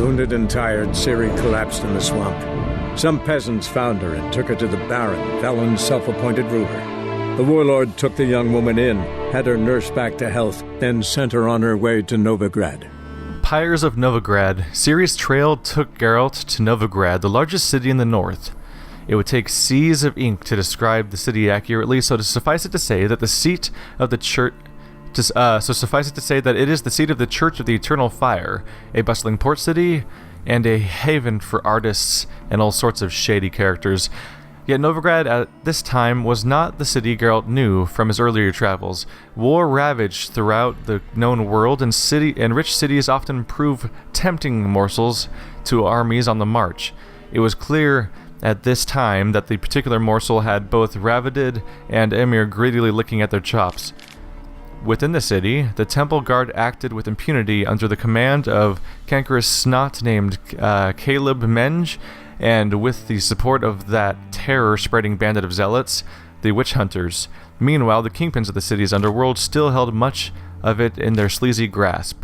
Wounded and tired, Ciri collapsed in the swamp. Some peasants found her and took her to the Baron, Valen's self-appointed ruler. The warlord took the young woman in, had her nursed back to health, then sent her on her way to Novigrad. Pyres of Novigrad. Ciri's trail took Geralt to Novigrad, the largest city in the north. It would take seas of ink to describe the city accurately, so suffice it to say that it is the seat of the Church of the Eternal Fire, a bustling port city, and a haven for artists and all sorts of shady characters. Yet Novigrad at this time was not the city Geralt knew from his earlier travels. War ravaged throughout the known world, and rich cities often prove tempting morsels to armies on the march. It was clear at this time that the particular morsel had both Ravided and Emir greedily licking at their chops. Within the city, the temple guard acted with impunity under the command of cankerous snot named Caleb Menge, and with the support of that terror-spreading bandit of zealots, the witch hunters. Meanwhile, the kingpins of the city's underworld still held much of it in their sleazy grasp.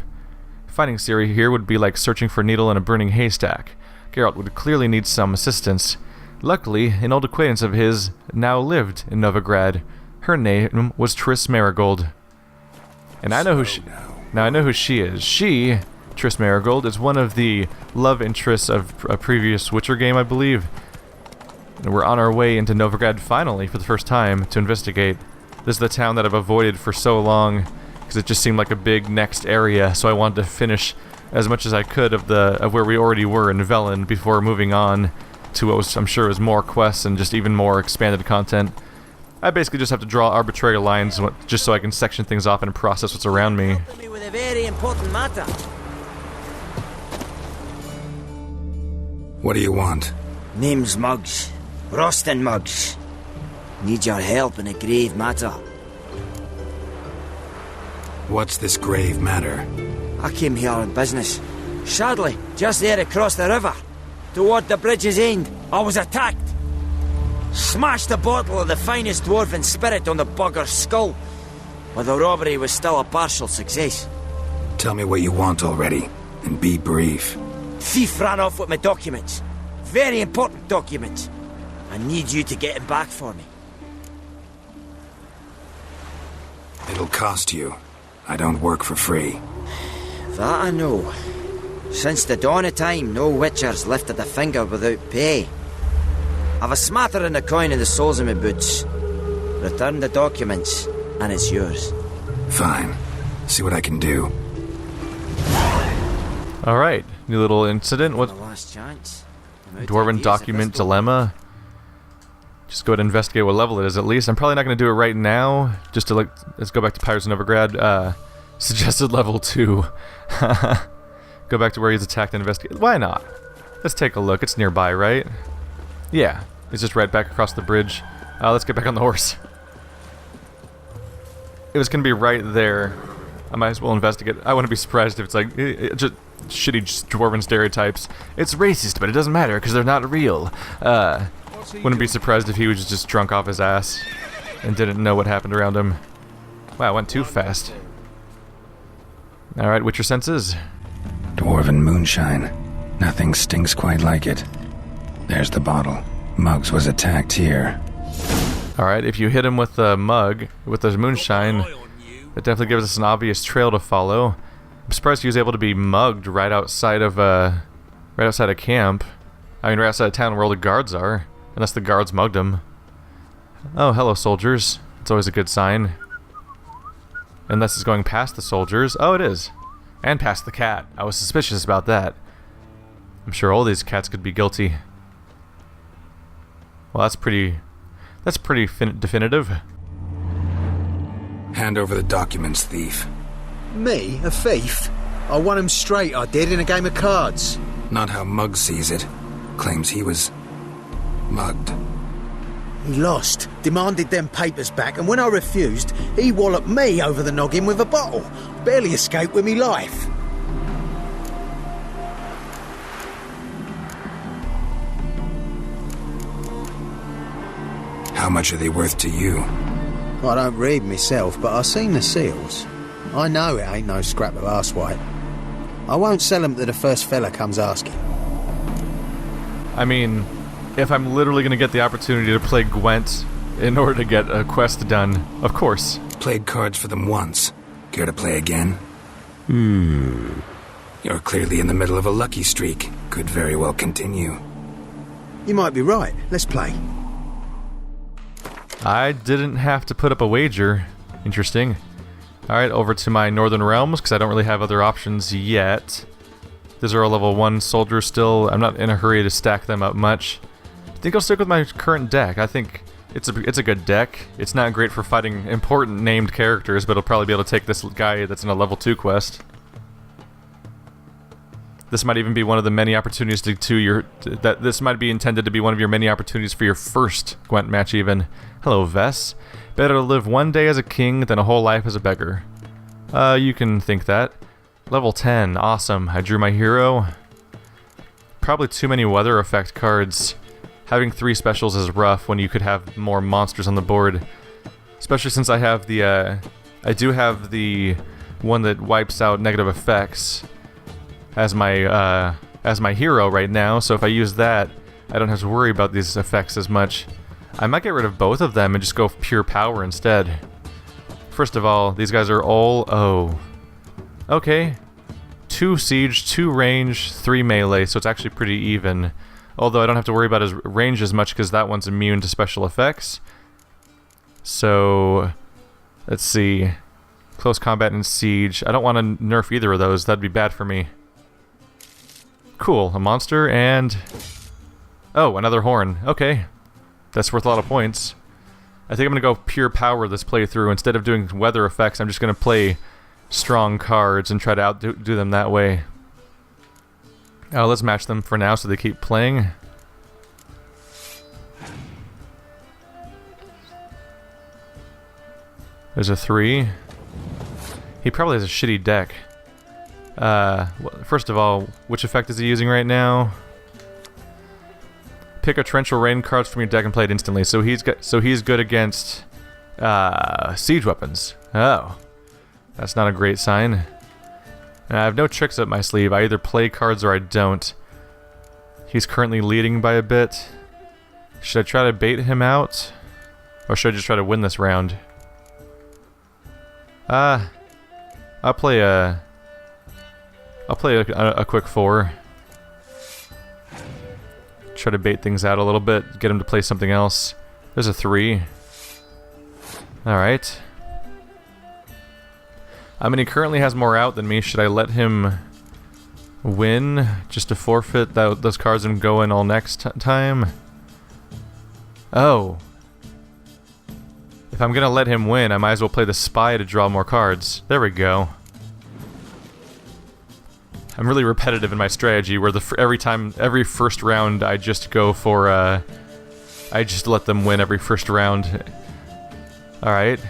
Finding Ciri here would be like searching for a needle in a burning haystack. Geralt would clearly need some assistance. Luckily, an old acquaintance of his now lived in Novigrad. Her name was Triss Marigold. And I know who she is. She, Triss Marigold, is one of the love interests of a previous Witcher game, I believe. And we're on our way into Novigrad finally for the first time to investigate. This is the town that I've avoided for so long because it just seemed like a big next area, so I wanted to finish as much as I could of where we already were in Velen before moving on to what was, I'm sure, was more quests and just even more expanded content. I basically just have to draw arbitrary lines just so I can section things off and process what's around me. With a very important matter. What do you want? Name's Muggs. Rostin Muggs. Need your help in a grave matter. What's this grave matter? I came here on business. Sadly, just there across the river, toward the bridge's end, I was attacked. Smashed a bottle of the finest dwarven spirit on the bugger's skull, but the robbery was still a partial success. Tell me what you want already, and be brief. Thief ran off with my documents. Very important documents. I need you to get him back for me. It'll cost you. I don't work for free. That I know. Since the dawn of time, no witcher's lifted a finger without pay. I've a smattering of coin in the soles of my boots. Return the documents, and it's yours. Fine. See what I can do. Alright, new little incident. What? Last chance. Dwarven document dilemma. Just go ahead and investigate what level it is at least. I'm probably not going to do it right now. Just to let's go back to Pyres of Novigrad. Suggested level 2. Go back to where he's attacked and investigate. Why not? Let's take a look. It's nearby, right? Yeah. It's just right back across the bridge. Let's get back on the horse. It was going to be right there. I might as well investigate. I wouldn't be surprised if it's like just shitty dwarven stereotypes. It's racist, but it doesn't matter because they're not real. Wouldn't be surprised if he was just drunk off his ass and didn't know what happened around him. Wow, it went too fast. Alright, Witcher senses. Dwarven moonshine. Nothing stinks quite like it. There's the bottle. Muggs was attacked here. Alright, if you hit him with the mug, with the moonshine, it definitely gives us an obvious trail to follow. I'm surprised he was able to be mugged right outside of camp. I mean, right outside of town where all the guards are. Unless the guards mugged him. Oh, hello, soldiers. It's always a good sign. Unless it's going past the soldiers. Oh, it is. And past the cat. I was suspicious about that. I'm sure all these cats could be guilty. Well, that's pretty definitive. Hand over the documents, thief. Me? A thief? I won him straight, I did, in a game of cards. Not how Muggs sees it. Claims he was mugged. He lost, demanded them papers back, and when I refused, he walloped me over the noggin with a bottle. Barely escaped with me life. How much are they worth to you? I don't read myself, but I seen the seals. I know it ain't no scrap of arsewhite. I won't sell them to the first fella comes asking. I mean, if I'm literally going to get the opportunity to play Gwent in order to get a quest done, of course. Played cards for them once. Care to play again? You're clearly in the middle of a lucky streak. Could very well continue. You might be right. Let's play. I didn't have to put up a wager. Interesting. Alright, over to my Northern Realms, because I don't really have other options yet. These are all level 1 soldiers still. I'm not in a hurry to stack them up much. I think I'll stick with my current deck. I think it's a good deck. It's not great for fighting important named characters, but it'll probably be able to take this guy that's in a level 2 quest. This might even be one of the many opportunities this might be intended to be one of your many opportunities for your first Gwent match even. Hello, Vess. Better to live one day as a king than a whole life as a beggar. You can think that. Level 10, awesome. I drew my hero. Probably too many weather effect cards. Having 3 specials is rough when you could have more monsters on the board. Especially since I have the, I do have the one that wipes out negative effects as my hero right now, so if I use that, I don't have to worry about these effects as much. I might get rid of both of them and just go pure power instead. First of all, these guys are all... oh. Okay. 2 siege, 2 range, 3 melee, so it's actually pretty even. Although I don't have to worry about his range as much because that one's immune to special effects. So... let's see. Close combat and siege. I don't want to nerf either of those, that'd be bad for me. Cool, a monster and... oh, another horn. Okay. That's worth a lot of points. I think I'm going to go pure power this playthrough. Instead of doing weather effects, I'm just going to play strong cards and try to outdo them that way. Oh, let's match them for now so they keep playing. There's a 3. He probably has a shitty deck. First of all, which effect is he using right now? Pick a torrential rain cards from your deck and play it instantly. So he's good against siege weapons. Oh, that's not a great sign. And I have no tricks up my sleeve. I either play cards or I don't. He's currently leading by a bit. Should I try to bait him out, or should I just try to win this round? I'll play a quick 4. Try to bait things out a little bit, get him to play something else. There's a 3. Alright. I mean, he currently has more out than me. Should I let him win just to forfeit those cards and go in all next time? Oh. If I'm gonna let him win, I might as well play the spy to draw more cards. There we go. I'm really repetitive in my strategy, where every first round I just go for, I just let them win every first round. Alright.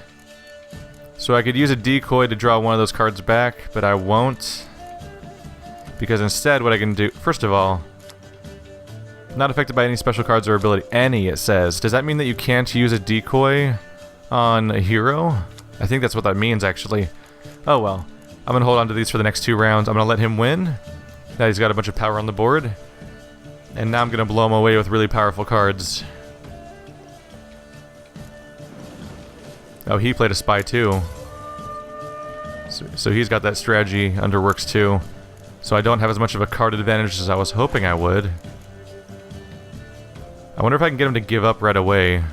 So I could use a decoy to draw one of those cards back, but I won't. Because instead what I can do, first of all, not affected by any special cards or ability. Any, it says. Does that mean that you can't use a decoy on a hero? I think that's what that means, actually. Oh well. I'm going to hold on to these for the next 2 rounds. I'm going to let him win. Now he's got a bunch of power on the board. And now I'm going to blow him away with really powerful cards. Oh, he played a spy too. So he's got that strategy under works too. So I don't have as much of a card advantage as I was hoping I would. I wonder if I can get him to give up right away.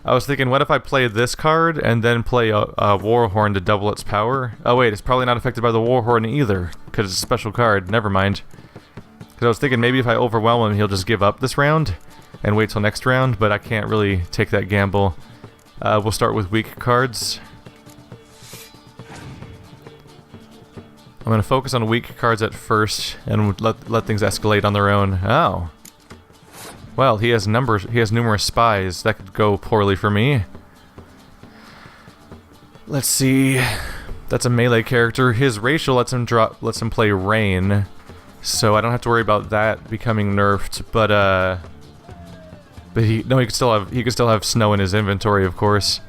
I was thinking, what if I play this card and then play a Warhorn to double its power? Oh wait, it's probably not affected by the Warhorn either, because it's a special card. Never mind. Because I was thinking maybe if I overwhelm him, he'll just give up this round and wait till next round, but I can't really take that gamble. We'll start with weak cards. I'm going to focus on weak cards at first and let things escalate on their own. Oh. Well, he has numerous spies. That could go poorly for me. Let's see. That's a melee character. His racial lets him play rain, so I don't have to worry about that becoming nerfed. But he could still have snow in his inventory, of course.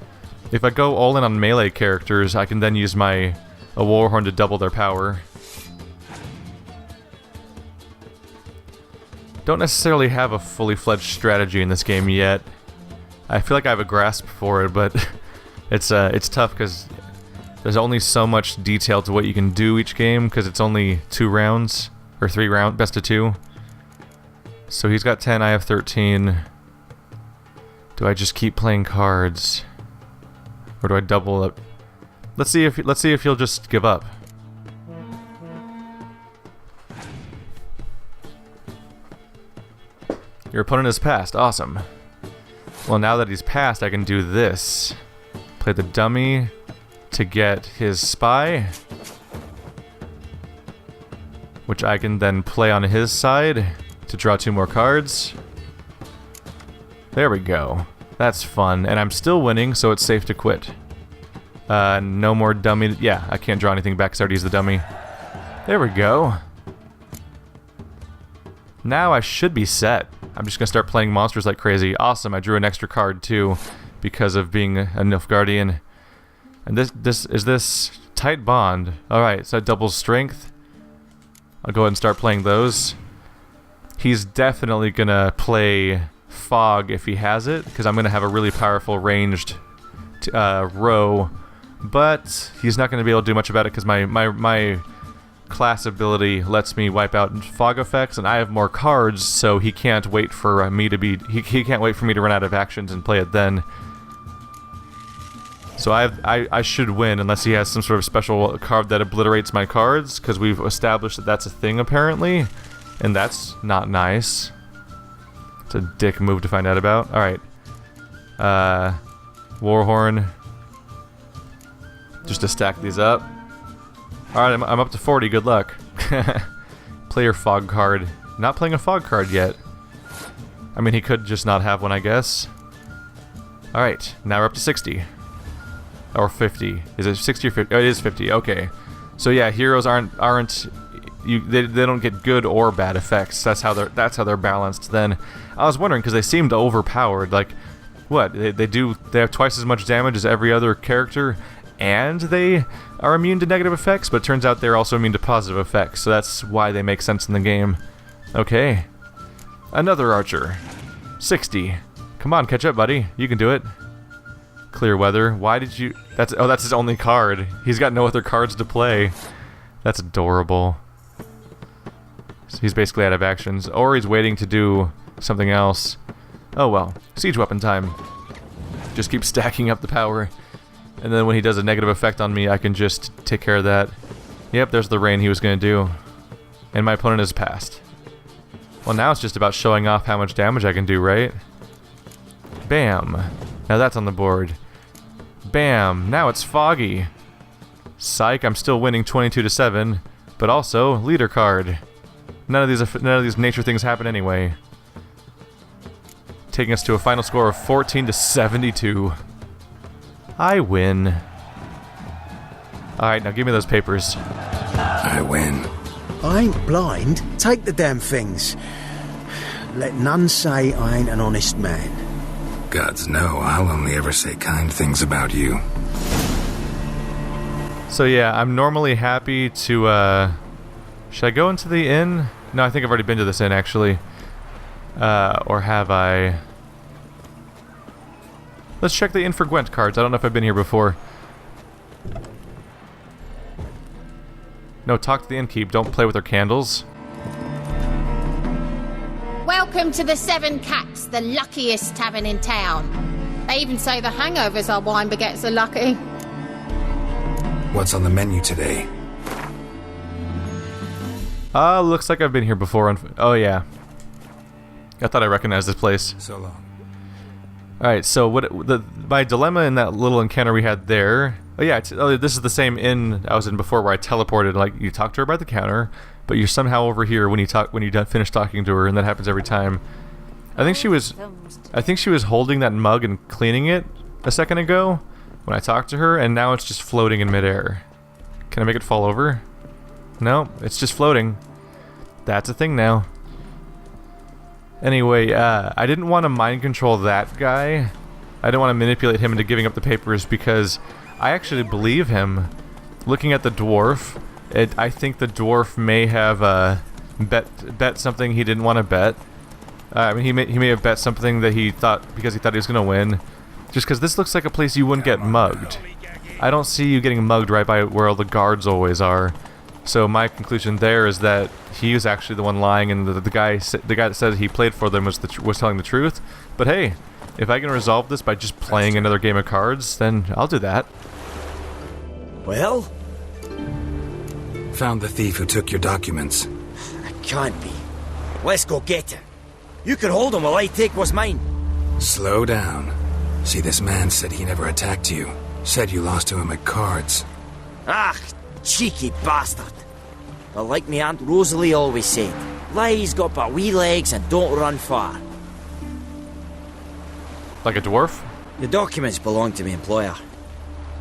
If I go all in on melee characters, I can then use a warhorn to double their power. Don't necessarily have a fully fledged strategy in this game yet. I feel like I have a grasp for it, but it's tough because there's only so much detail to what you can do each game because it's only 2 rounds or 3 rounds, best of 2. So he's got 10, I have 13. Do I just keep playing cards, or do I double up? Let's see if he'll just give up. Your opponent has passed. Awesome. Well, now that he's passed, I can do this. Play the dummy to get his spy, which I can then play on his side to draw 2 more cards. There we go. That's fun. And I'm still winning, so it's safe to quit. No more dummy. Yeah, I can't draw anything back because I already used the dummy. There we go. Now I should be set. I'm just gonna start playing monsters like crazy. Awesome, I drew an extra card too because of being a Nilfgaardian. And this tight bond. Alright, so that doubles strength. I'll go ahead and start playing those. He's definitely gonna play fog if he has it, because I'm gonna have a really powerful ranged row, but he's not gonna be able to do much about it because my class ability lets me wipe out fog effects, and I have more cards, so he can't wait for me to be he can't wait for me to run out of actions and play it then. So I should win unless he has some sort of special card that obliterates my cards, because we've established that that's a thing apparently, and that's not nice. It's a dick move to find out about. All right, Warhorn, just to stack these up. Alright, I'm up to 40, good luck. Play your fog card. Not playing a fog card yet. I mean, he could just not have one, I guess. Alright, now we're up to 60. Or 50. Is it 60 or 50? Oh, it is 50, okay. So yeah, heroes they don't get good or bad effects. That's how they're balanced then. I was wondering, because they seemed overpowered, like, what? They have twice as much damage as every other character, and they are immune to negative effects, but it turns out they're also immune to positive effects, so that's why they make sense in the game. Okay. Another archer. 60. Come on, catch up, buddy. You can do it. Clear weather. Why did you... that's his only card. He's got no other cards to play. That's adorable. So he's basically out of actions, or he's waiting to do something else. Oh well. Siege weapon time. Just keep stacking up the power. And then when he does a negative effect on me, I can just take care of that. Yep, there's the rain he was going to do. And my opponent has passed. Well, now it's just about showing off how much damage I can do, right? Bam. Now that's on the board. Bam. Now it's foggy. Psych, I'm still winning 22-7, but also leader card. None of these nature things happen anyway. Taking us to a final score of 14-72. I win. Alright, now give me those papers. I win. I ain't blind. Take the damn things. Let none say I ain't an honest man. Gods know, I'll only ever say kind things about you. So yeah, I'm normally happy to, should I go into the inn? No, I think I've already been to this inn, actually. Or have I... Let's check the inn for Gwent cards. I don't know if I've been here before. No, talk to the innkeep. Don't play with their candles. Welcome to the Seven Cats, the luckiest tavern in town. They even say the hangovers our wine baguettes are lucky. What's on the menu today? Looks like I've been here before. Oh, yeah. I thought I recognized this place. So long. Alright, so my dilemma in that little encounter we had there... Oh yeah, this is the same inn I was in before where I teleported. Like, you talk to her by the counter, but you're somehow over here when you finish talking to her, and that happens every time. I think she was holding that mug and cleaning it a second ago when I talked to her, and now it's just floating in midair. Can I make it fall over? No, it's just floating. That's a thing now. Anyway, I didn't want to mind control that guy, I didn't want to manipulate him into giving up the papers because I actually believe him. Looking at the dwarf, I think the dwarf may have bet something he didn't want to bet. I mean, he may have bet something that he thought because he thought he was going to win. Just because this looks like a place you wouldn't get mugged. I don't see you getting mugged right by where all the guards always are. So my conclusion there is that he was actually the one lying, and the guy that said he played for them was telling the truth. But hey, if I can resolve this by just playing another game of cards, then I'll do that. Well? Found the thief who took your documents. It can't be. Let's go get him. You can hold him while I take what's mine. Slow down. See, this man said he never attacked you. Said you lost to him at cards. Ah, cheeky bastard. But like me Aunt Rosalie always said, lies got but wee legs and don't run far. Like a dwarf? The documents belong to my employer.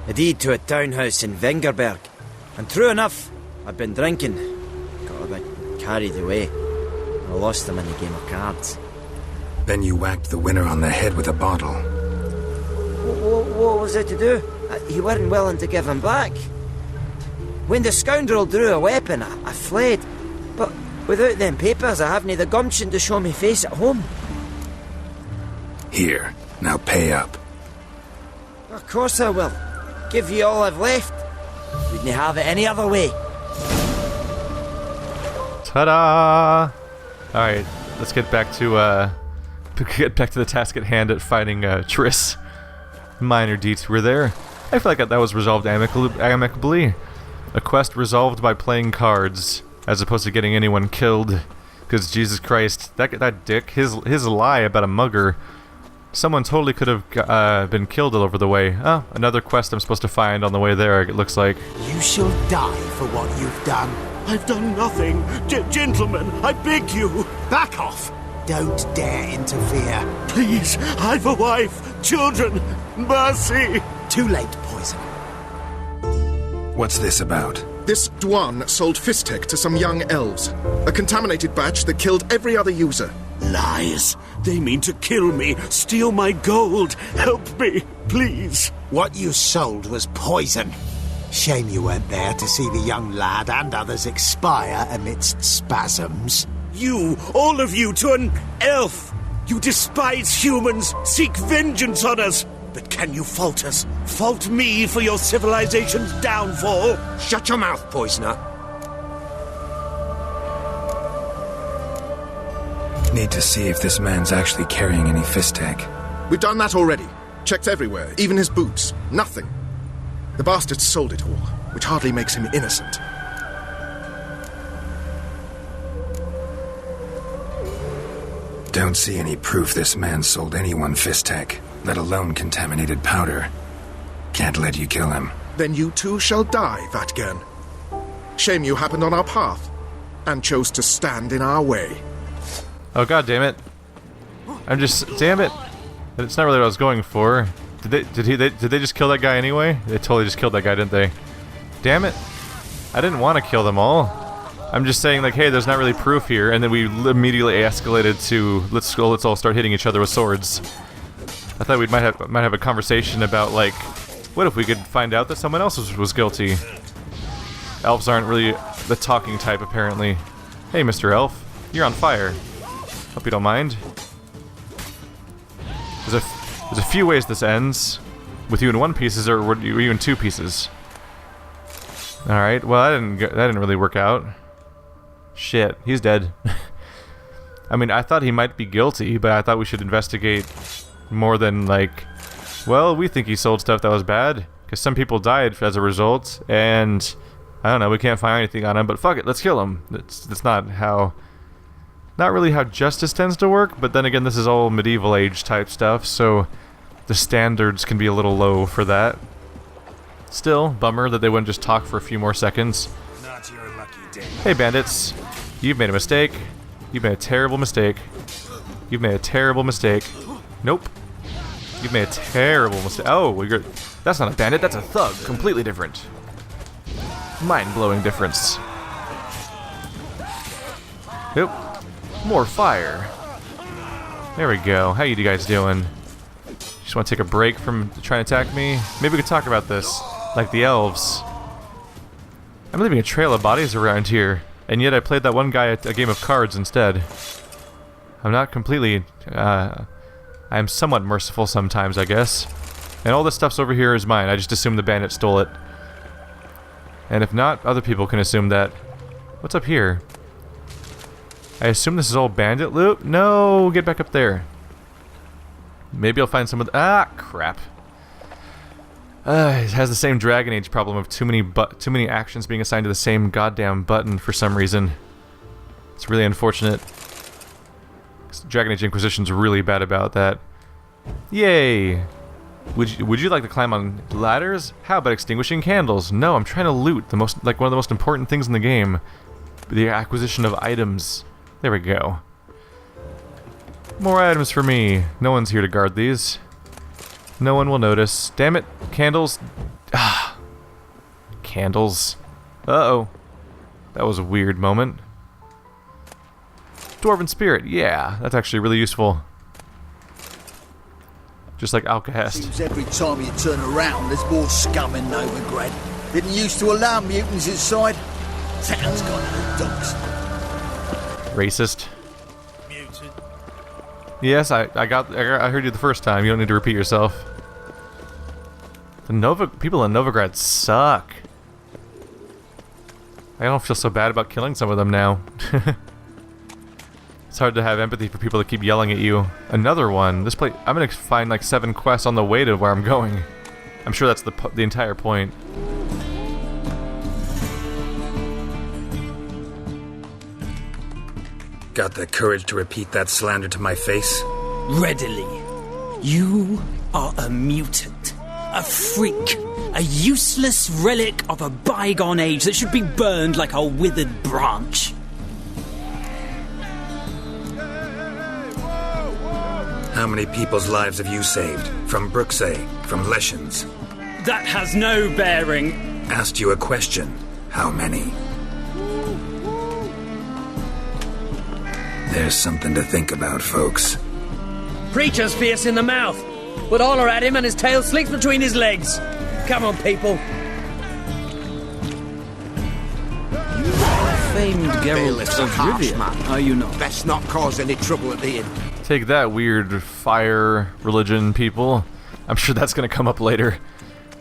A deed to a townhouse in Vengerberg. And true enough, I'd been drinking. Got a bit carried away. I lost them in the game of cards. Then you whacked the winner on the head with a bottle. What was there to do? He weren't willing to give him back. When the scoundrel drew a weapon, I fled. But without them papers, I haven't the gumption to show me face at home. Here, now pay up. Of course I will. Give you all I've left. Wouldn't have it any other way. Ta-da! Alright, let's get back to the task at hand at fighting Triss. Minor detour there. I feel like that was resolved amicably. A quest resolved by playing cards, as opposed to getting anyone killed. Because Jesus Christ, that dick, his lie about a mugger, someone totally could have been killed all over the way. Oh, another quest I'm supposed to find on the way there, it looks like. You shall die for what you've done. I've done nothing. Gentlemen, I beg you. Back off! Don't dare interfere. Please, I've a wife, children. Mercy. Too late, poison. What's this about? This Dwarven sold Fistek to some young elves. A contaminated batch that killed every other user. Lies. They mean to kill me, steal my gold. Help me, please. What you sold was poison. Shame you weren't there to see the young lad and others expire amidst spasms. You, all of you, to an elf. You despise humans, seek vengeance on us. But can you fault us? Fault me for your civilization's downfall? Shut your mouth, poisoner. Need to see if this man's actually carrying any Fistek. We've done that already. Checked everywhere, even his boots. Nothing. The bastard sold it all, which hardly makes him innocent. Don't see any proof this man sold anyone Fistek, let alone contaminated powder. Can't let you kill him. Then you too shall die, Vatgern. Shame you happened on our path, and chose to stand in our way. Oh god damn it. Damn it. It's not really what I was going for. Did they just kill that guy anyway? They totally just killed that guy, didn't they? Damn it. I didn't want to kill them all. I'm just saying, like, hey, there's not really proof here, and then we immediately escalated to let's all start hitting each other with swords. I thought we might have a conversation about, like, what if we could find out that someone else was guilty? Elves aren't really the talking type, apparently. Hey, Mr. Elf, you're on fire. Hope you don't mind. There's a few ways this ends. With you in one pieces, or were you in two pieces? All right. Well, that didn't really work out. Shit, he's dead. I mean, I thought he might be guilty, but I thought we should investigate more than, like, well, we think he sold stuff that was bad, because some people died as a result, and I don't know, we can't find anything on him, but fuck it, let's kill him. That's not really how justice tends to work, but then again, this is all medieval age type stuff, so the standards can be a little low for that. Still, bummer that they wouldn't just talk for a few more seconds. Not your lucky day. Hey bandits, you've made a mistake. You've made a terrible mistake. You've made a terrible mistake. Nope. You've made a terrible mistake. Oh, that's not a bandit, that's a thug. Completely different. Mind-blowing difference. Nope. More fire. There we go. How you guys doing? Just want to take a break from trying to attack me. Maybe we could talk about this, like the elves. I'm leaving a trail of bodies around here, and yet I played that one guy at a game of cards instead. I'm not completely, I'm somewhat merciful sometimes, I guess. And all this stuff's over here is mine. I just assume the bandit stole it. And if not, other people can assume that. What's up here? I assume this is all bandit loot? No, get back up there. Maybe I'll find some of the... Ah, crap. It has the same Dragon Age problem of too many actions being assigned to the same goddamn button for some reason. It's really unfortunate. Dragon Age Inquisition's really bad about that. Yay! Would you like to climb on ladders? How about extinguishing candles? No, I'm trying to loot one of the most important things in the game. The acquisition of items. There we go. More items for me. No one's here to guard these. No one will notice. Damn it, candles. Ah. Candles. Uh-oh. That was a weird moment. Dwarven spirit, yeah, that's actually really useful. Just like Alcahest. Seems every time you turn around, there's more scum in Novigrad. Didn't used to allow mutants inside. Town's got no dogs. Racist. Mutant. Yes, I heard you the first time. You don't need to repeat yourself. The people in Novigrad suck. I don't feel so bad about killing some of them now. It's hard to have empathy for people that keep yelling at you. Another one. This place. I'm gonna find like 7 quests on the way to where I'm going. I'm sure that's the entire point. Got the courage to repeat that slander to my face? Readily. You are a mutant. A freak. A useless relic of a bygone age that should be burned like a withered branch. How many people's lives have you saved? From Bruxay? From Leshens? That has no bearing. Asked you a question. How many? There's something to think about, folks. Preacher's fierce in the mouth, but all are at him and his tail slinks between his legs. Come on, people. Famed Geralt of Rivia, are you not? Best not cause any trouble at the inn. Take that, weird fire religion people. I'm sure that's gonna come up later.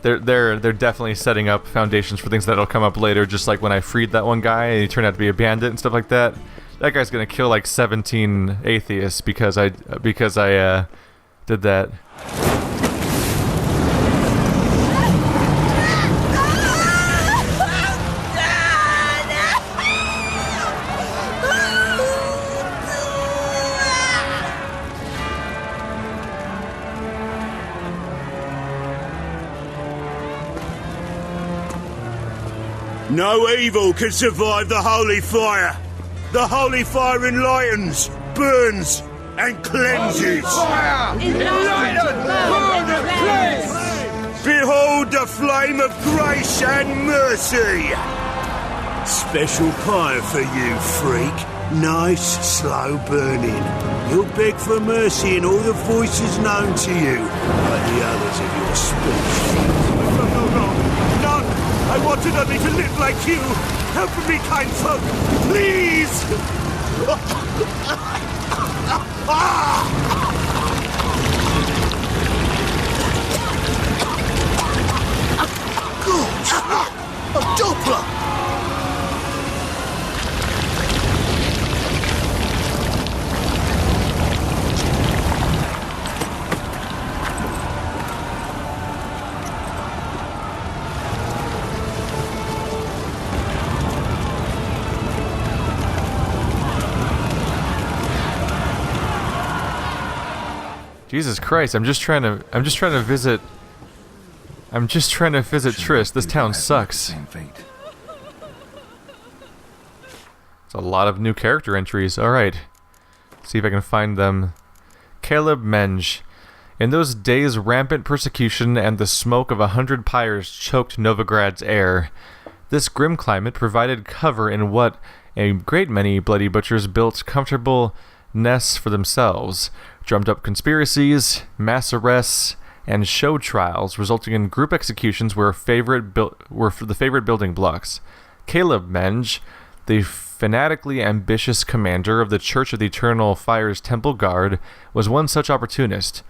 They're definitely setting up foundations for things that'll come up later. Just like when I freed that one guy and he turned out to be a bandit and stuff like that. That guy's gonna kill like 17 atheists because I did that. No evil can survive the holy fire. The holy fire enlightens, burns, and cleanses. Behold the flame of grace and mercy. Special pie for you, freak. Nice, slow burning. You'll beg for mercy in all the voices known to you, like the others of your species. None. I wanted only to live like you. Help me, kind folk, please! A Doppler! Jesus Christ, I'm just trying to visit Triss. This town sucks. It's a lot of new character entries. Alright. See if I can find them. Caleb Menge. In those days, rampant persecution and the smoke of 100 pyres choked Novigrad's air. This grim climate provided cover in what a great many bloody butchers built comfortable nests for themselves, drummed up conspiracies, mass arrests, and show trials, resulting in group executions were the favorite building blocks. Caleb Menge, the fanatically ambitious commander of the Church of the Eternal Fire's Temple Guard, was one such opportunist.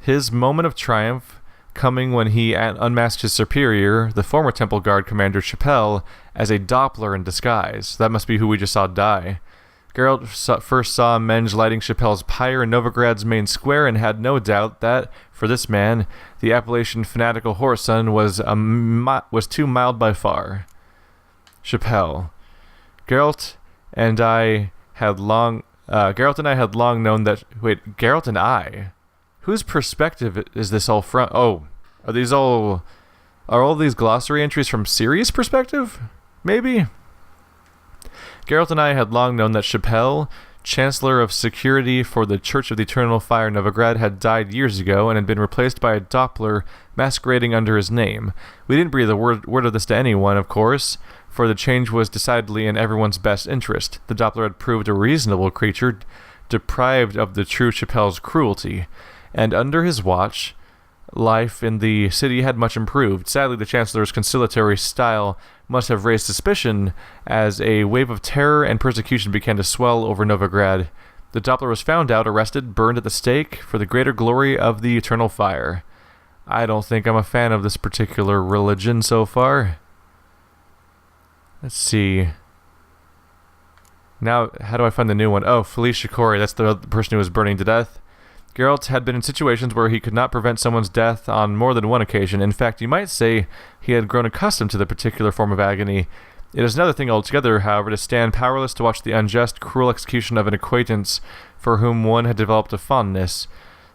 His moment of triumph coming when he unmasked his superior, the former Temple Guard commander Chappelle, as a Doppler in disguise. That must be who we just saw die. Geralt first saw Menge lighting Chappelle's pyre in Novigrad's main square and had no doubt that, for this man, the appellation fanatical whoreson was too mild by far. Chappelle. Geralt and I had long known that... Wait, Geralt and I? Whose perspective is this all from? Oh, are all these glossary entries from Ciri's perspective? Maybe? Geralt and I had long known that Chappelle, Chancellor of Security for the Church of the Eternal Fire Novigrad, had died years ago and had been replaced by a Doppler masquerading under his name. We didn't breathe a word of this to anyone, of course, for the change was decidedly in everyone's best interest. The Doppler had proved a reasonable creature, deprived of the true Chappelle's cruelty, and under his watch, life in the city had much improved. Sadly, the Chancellor's conciliatory style must have raised suspicion as a wave of terror and persecution began to swell over Novigrad. The Doppler was found out, arrested, burned at the stake for the greater glory of the Eternal Fire. I don't think I'm a fan of this particular religion so far. Let's see. Now, how do I find the new one? Oh, Felicia Corey, that's the person who was burning to death. Geralt had been in situations where he could not prevent someone's death on more than one occasion. In fact, you might say he had grown accustomed to the particular form of agony. It is another thing altogether, however, to stand powerless to watch the unjust, cruel execution of an acquaintance for whom one had developed a fondness.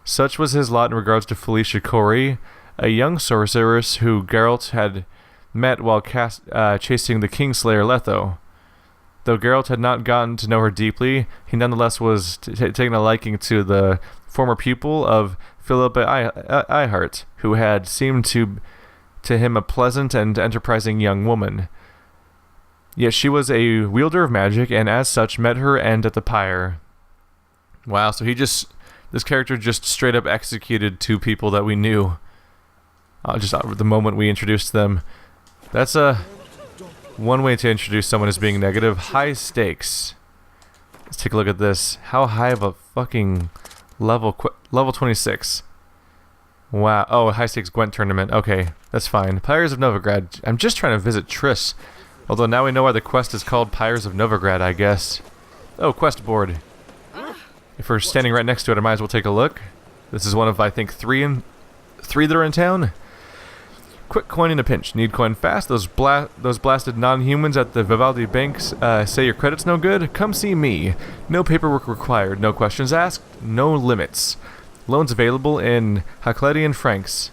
Such was his lot in regards to Felicia Corey, a young sorceress who Geralt had met while chasing the Kingslayer Letho. Though Geralt had not gotten to know her deeply, he nonetheless was taking a liking to the former pupil of Philippa Eihart, who had seemed to him a pleasant and enterprising young woman. Yet she was a wielder of magic, and as such met her end at the pyre. Wow, so this character just straight up executed two people that we knew. Just the moment we introduced them. That's one way to introduce someone as being negative. High stakes. Let's take a look at this. How high of a fucking level 26. Wow. Oh, high stakes Gwent tournament. Okay, that's fine. Pyres of Novigrad. I'm just trying to visit Triss. Although now we know why the quest is called Pyres of Novigrad, I guess. Oh, quest board. If we're standing right next to it, I might as well take a look. This is one of, I think, three that are in town. Quick coin in a pinch. Need coin fast? Those blasted non-humans at the Vivaldi banks say your credit's no good? Come see me. No paperwork required. No questions asked. No limits. Loans available in Hakledian francs.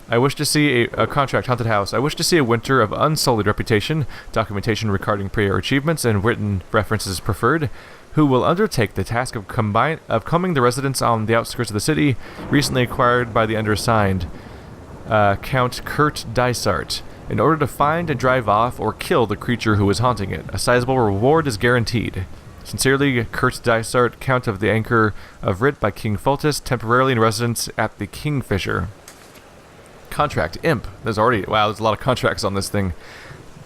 I wish to see a contract haunted house. I wish to see a winter of unsullied reputation, documentation regarding prior achievements, and written references preferred. Who will undertake the task of combing the residents on the outskirts of the city, recently acquired by the undersigned. Count Kurt Dysart, in order to find and drive off or kill the creature who is haunting it. A sizable reward is guaranteed. Sincerely, Kurt Dysart, Count of the Anchor of Writ by King Fultus, temporarily in residence at the Kingfisher. Contract, Imp. There's a lot of contracts on this thing.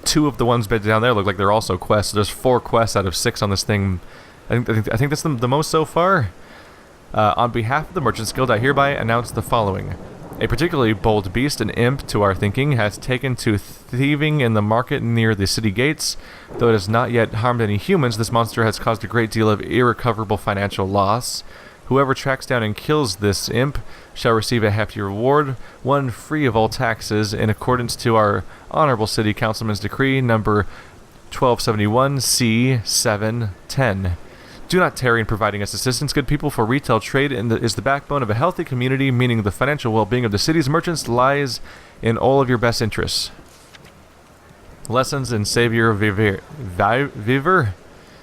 2 of the ones down there look like they're also quests. There's 4 quests out of 6 on this thing. I think that's the most so far. On behalf of the Merchants Guild, I hereby announce the following. A particularly bold beast, an imp, to our thinking, has taken to thieving in the market near the city gates. Though it has not yet harmed any humans, this monster has caused a great deal of irrecoverable financial loss. Whoever tracks down and kills this imp shall receive a hefty reward, one free of all taxes, in accordance to our Honorable City Councilman's Decree number 1271 C710. Do not tarry in providing us assistance, good people, for retail trade is the backbone of a healthy community, meaning the financial well-being of the city's merchants lies in all of your best interests. Lessons in Savoir Vivre?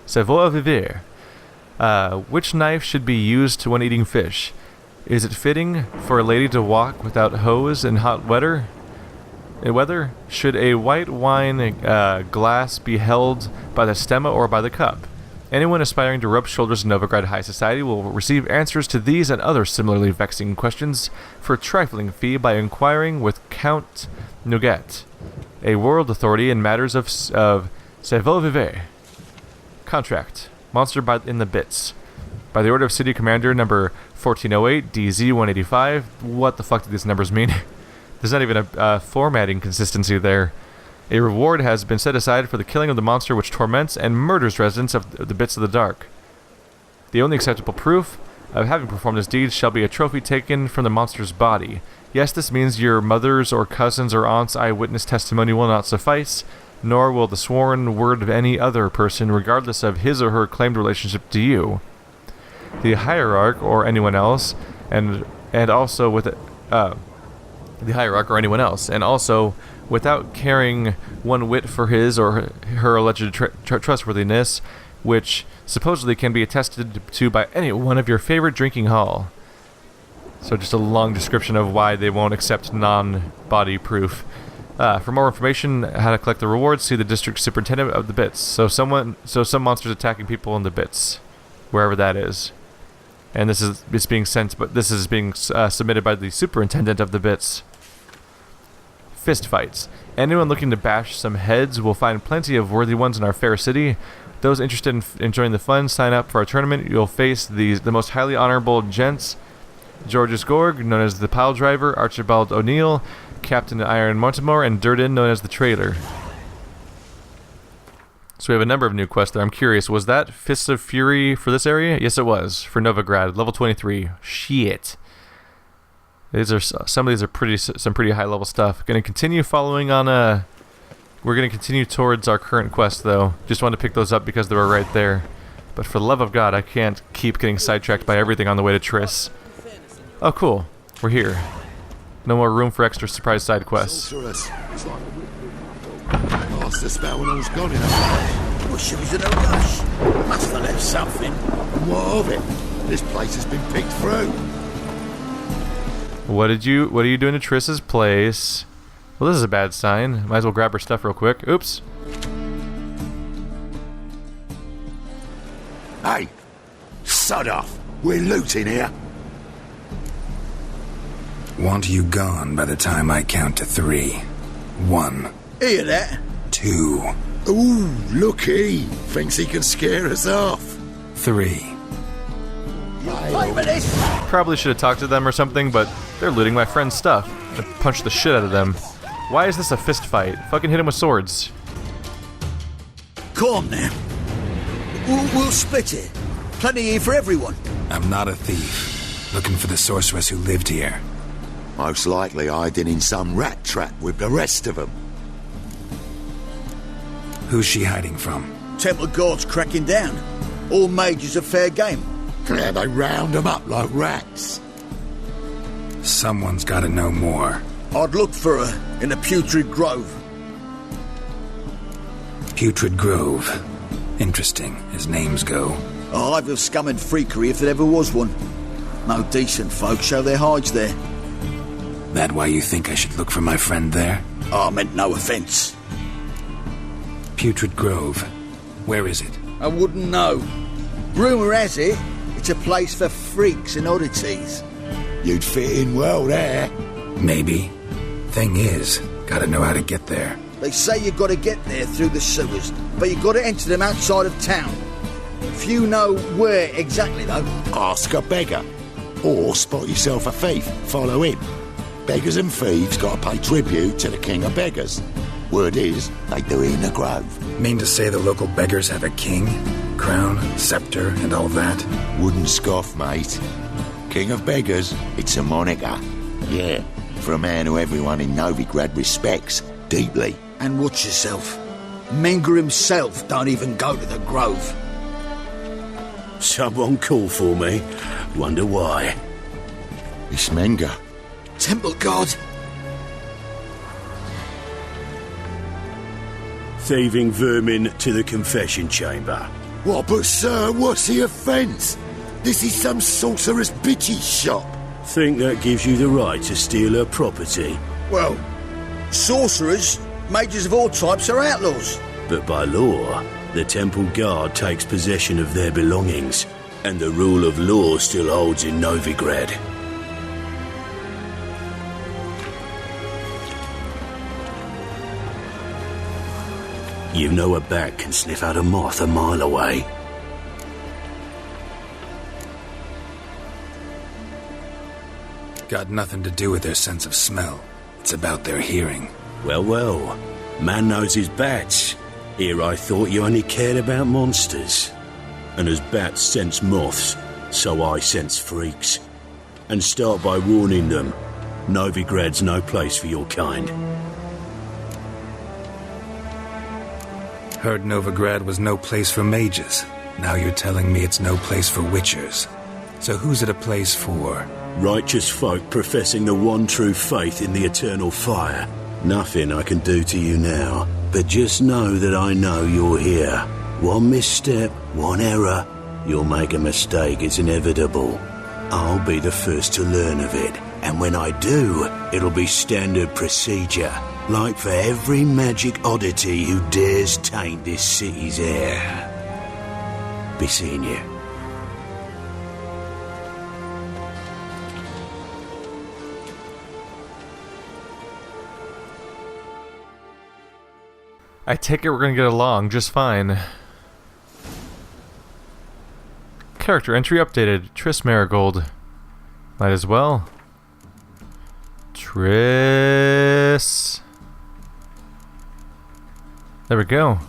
Savoir Vivre. Which knife should be used when eating fish? Is it fitting for a lady to walk without hose in hot weather? Should a white wine glass be held by the stemma or by the cup? Anyone aspiring to rub shoulders in Novigrad high society will receive answers to these and other similarly vexing questions for a trifling fee by inquiring with Count Nougat, a world authority in matters of savoir vivre. Contract. Monster in the bits. By the order of City Commander number 1408 DZ 185. What the fuck do these numbers mean? There's not even a formatting consistency there. A reward has been set aside for the killing of the monster which torments and murders residents of the Bits of the Dark. The only acceptable proof of having performed this deed shall be a trophy taken from the monster's body. Yes, this means your mother's or cousin's or aunt's eyewitness testimony will not suffice, nor will the sworn word of any other person, regardless of his or her claimed relationship to you. The hierarch or anyone else, and also with the hierarch or anyone else, and also without caring one whit for his or her alleged trustworthiness, which supposedly can be attested to by any one of your favorite drinking hall. So just a long description of why they won't accept non-body proof. For more information how to collect the rewards, see the district superintendent of the Bits. So some monsters attacking people in the Bits, wherever that is. And this is being submitted by the superintendent of the Bits. Fist fights. Anyone looking to bash some heads will find plenty of worthy ones in our fair city. Those interested in enjoying the fun, sign up for our tournament. You'll face the most highly honorable gents: Georges Gorg, known as the Pile Driver; Archibald O'Neill, Captain Iron Montemore; and Durden, known as the Traitor. So we have a number of new quests there. I'm curious, was that Fists of Fury for this area? Yes, it was. For Novigrad, level 23. Shit. Some of these are some pretty high level stuff. Going to continue following on we're going to continue towards our current quest though. Just wanted to pick those up because they were right there. But for the love of God, I can't keep getting sidetracked by everything on the way to Triss. Oh cool, we're here. No more room for extra surprise side quests. Lost the spell when I was gone in a Wish it was in a rush. Must have left something. What of it? This place has been picked through. What are you doing to Triss's place? Well, this is a bad sign. Might as well grab her stuff real quick. Oops. Hey, sod off. We're looting here. Want you gone by the time I count to 3. 1. Hear that? 2. Ooh, looky. Thinks he can scare us off. 3. Probably should have talked to them or something, but they're looting my friend's stuff. I punched the shit out of them. Why is this a fist fight? Fucking hit him with swords. Calm now. We'll split it. Plenty here for everyone. I'm not a thief. Looking for the sorceress who lived here. Most likely hiding in some rat trap with the rest of them. Who's she hiding from? Temple guards cracking down. All mages are fair game. Yeah, they round them up like rats. Someone's got to know more. I'd look for her in the Putrid Grove. Putrid Grove. Interesting, as names go. A hive of scum and freakery if there ever was one. No decent folk show their hides there. That why you think I should look for my friend there? I meant no offence. Putrid Grove. Where is it? I wouldn't know. Rumour has it, it's a place for freaks and oddities. You'd fit in well there. Maybe. Thing is, gotta know how to get there. They say you gotta get there through the sewers, but you gotta enter them outside of town. Few know where exactly, though. Ask a beggar. Or spot yourself a thief. Follow him. Beggars and thieves gotta pay tribute to the king of beggars. Word is, they do it in the grove. Mean to say the local beggars have a king? Crown, scepter, and all that? Wouldn't scoff, mate. King of beggars, it's a moniker. Yeah, for a man who everyone in Novigrad respects deeply. And watch yourself. Menger himself don't even go to the grove. Someone call for me. Wonder why. It's Menger. Temple guard. Thieving vermin to the confession chamber. What, but sir, what's the offence? This is some sorcerer's bitchy shop. Think that gives you the right to steal her property? Well, sorcerers, mages of all types are outlaws. But by law, the temple guard takes possession of their belongings, and the rule of law still holds in Novigrad. You know a bat can sniff out a moth a mile away. Got nothing to do with their sense of smell. It's about their hearing. Well, well. Man knows his bats. Here I thought you only cared about monsters. And as bats sense moths, so I sense freaks. And start by warning them. Novigrad's no place for your kind. Heard Novigrad was no place for mages. Now you're telling me it's no place for witchers. So who's it a place for? Righteous folk professing the one true faith in the eternal fire. Nothing I can do to you now, but just know that I know you're here. One misstep, one error, you'll make a mistake, it's inevitable. I'll be the first to learn of it, and when I do, it'll be standard procedure. Like for every magic oddity who dares taint this city's air. Be seeing you. I take it we're gonna get along just fine. Character entry updated. Triss Marigold. Might as well. Triss. There we go.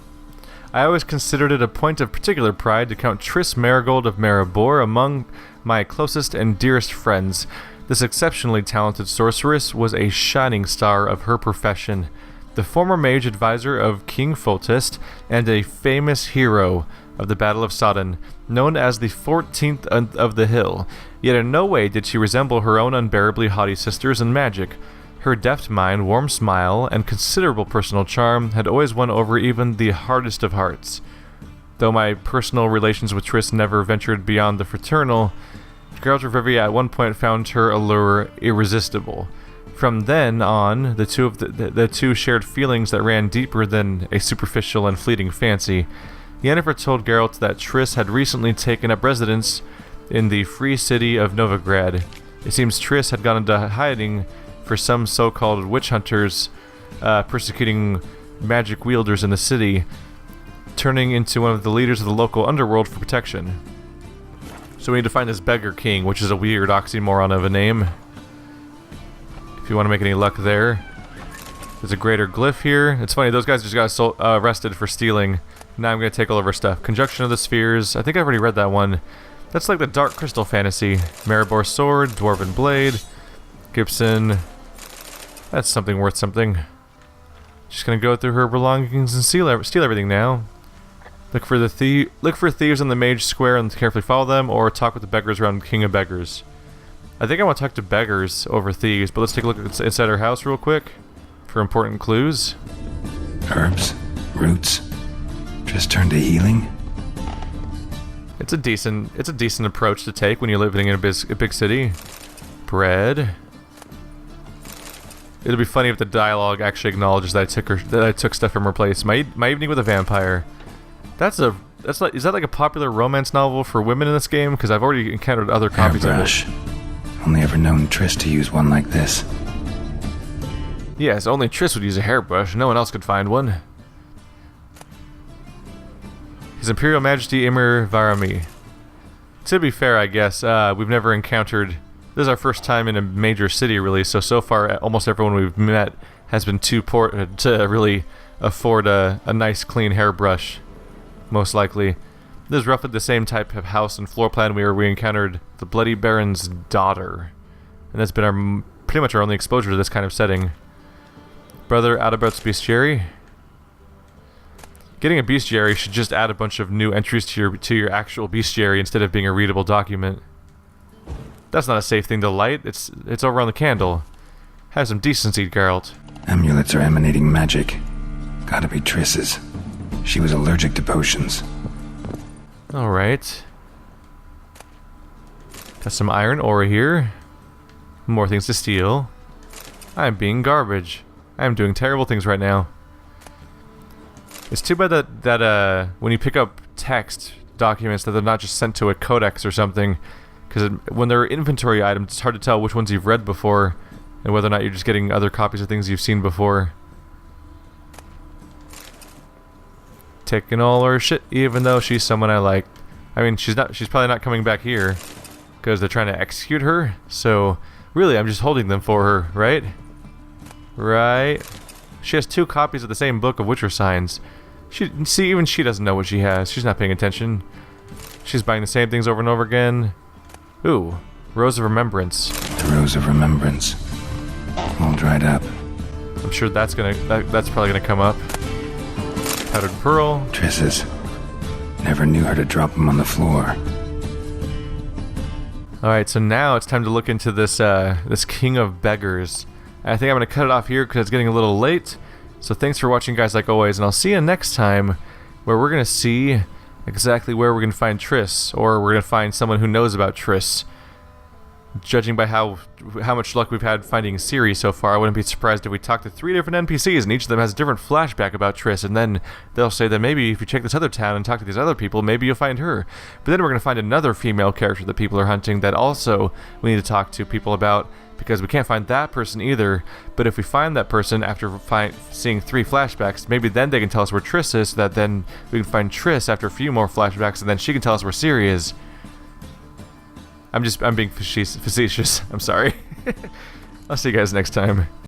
I always considered it a point of particular pride to count Triss Marigold of Maribor among my closest and dearest friends. This exceptionally talented sorceress was a shining star of her profession, the former mage advisor of King Foltest, and a famous hero of the Battle of Sodden, known as the 14th of the Hill. Yet in no way did she resemble her own unbearably haughty sisters in magic. Her deft mind, warm smile, and considerable personal charm had always won over even the hardest of hearts. Though my personal relations with Triss never ventured beyond the fraternal, Geralt of Rivia at one point found her allure irresistible. From then on, the two shared feelings that ran deeper than a superficial and fleeting fancy. Yennefer told Geralt that Triss had recently taken up residence in the free city of Novigrad. It seems Triss had gone into hiding for some so-called witch hunters persecuting magic wielders in the city, turning into one of the leaders of the local underworld for protection. So we need to find this beggar king, which is a weird oxymoron of a name. If you want to make any luck there. There's a greater glyph here. It's funny, those guys just got arrested for stealing. Now I'm going to take all of our stuff. Conjunction of the Spheres. I think I've already read that one. That's like the Dark Crystal fantasy. Maribor Sword, Dwarven Blade, Gibson. That's something worth something. Just gonna go through her belongings and steal everything now. Look for thieves on the Mage Square and carefully follow them, or talk with the beggars around King of Beggars. I think I want to talk to beggars over thieves, but let's take a look inside her house real quick for important clues. Herbs, roots, just turn to healing. It's a decent approach to take when you're living in a big city. Bread. It'll be funny if the dialogue actually acknowledges that I took stuff from her place. My evening with a vampire. Is that like a popular romance novel for women in this game? Because I've already encountered other copies of it. Only ever known Triss to use one like this. Yes, only Triss would use a hairbrush. No one else could find one. His Imperial Majesty Imir Varami. To be fair, I guess, we've never encountered... This is our first time in a major city, really, so far almost everyone we've met has been too poor to really afford a nice, clean hairbrush, most likely. This is roughly the same type of house and floor plan where we encountered the Bloody Baron's daughter. And that's been pretty much our only exposure to this kind of setting. Brother Adalbert's Bestiary. Getting a bestiary should just add a bunch of new entries to your actual bestiary instead of being a readable document. That's not a safe thing to light. It's over on the candle. Have some decency, Geralt. Amulets are emanating magic. Gotta be Triss's. She was allergic to potions. Alright. Got some iron ore here. More things to steal. I'm being garbage. I'm doing terrible things right now. It's too bad that when you pick up text documents that they're not just sent to a codex or something, because when they're inventory items, it's hard to tell which ones you've read before and whether or not you're just getting other copies of things you've seen before. Taking all her shit, even though she's someone I like. I mean, she's probably not coming back here because they're trying to execute her. So really, I'm just holding them for her, right? Right. She has 2 copies of the same book of Witcher signs. Even she doesn't know what she has. She's not paying attention. She's buying the same things over and over again. Ooh, Rose of Remembrance. The Rose of Remembrance. All dried up. I'm sure that's probably gonna come up. Powdered Pearl. Triss's. Never knew her to drop them on the floor. Alright, so now it's time to look into this this King of Beggars. I think I'm gonna cut it off here because it's getting a little late. So thanks for watching, guys, like always, and I'll see you next time, where we're gonna see exactly where we're gonna find Triss, or we're gonna find someone who knows about Triss. Judging by how much luck we've had finding Ciri so far, I wouldn't be surprised if we talked to 3 different NPCs and each of them has a different flashback about Triss, and then they'll say that maybe if you check this other town and talk to these other people, maybe you'll find her. But then we're going to find another female character that people are hunting that also we need to talk to people about, because we can't find that person either. But if we find that person after seeing 3 flashbacks, maybe then they can tell us where Triss is, so that then we can find Triss after a few more flashbacks, and then she can tell us where Ciri is. I'm being facetious. I'm sorry. I'll see you guys next time.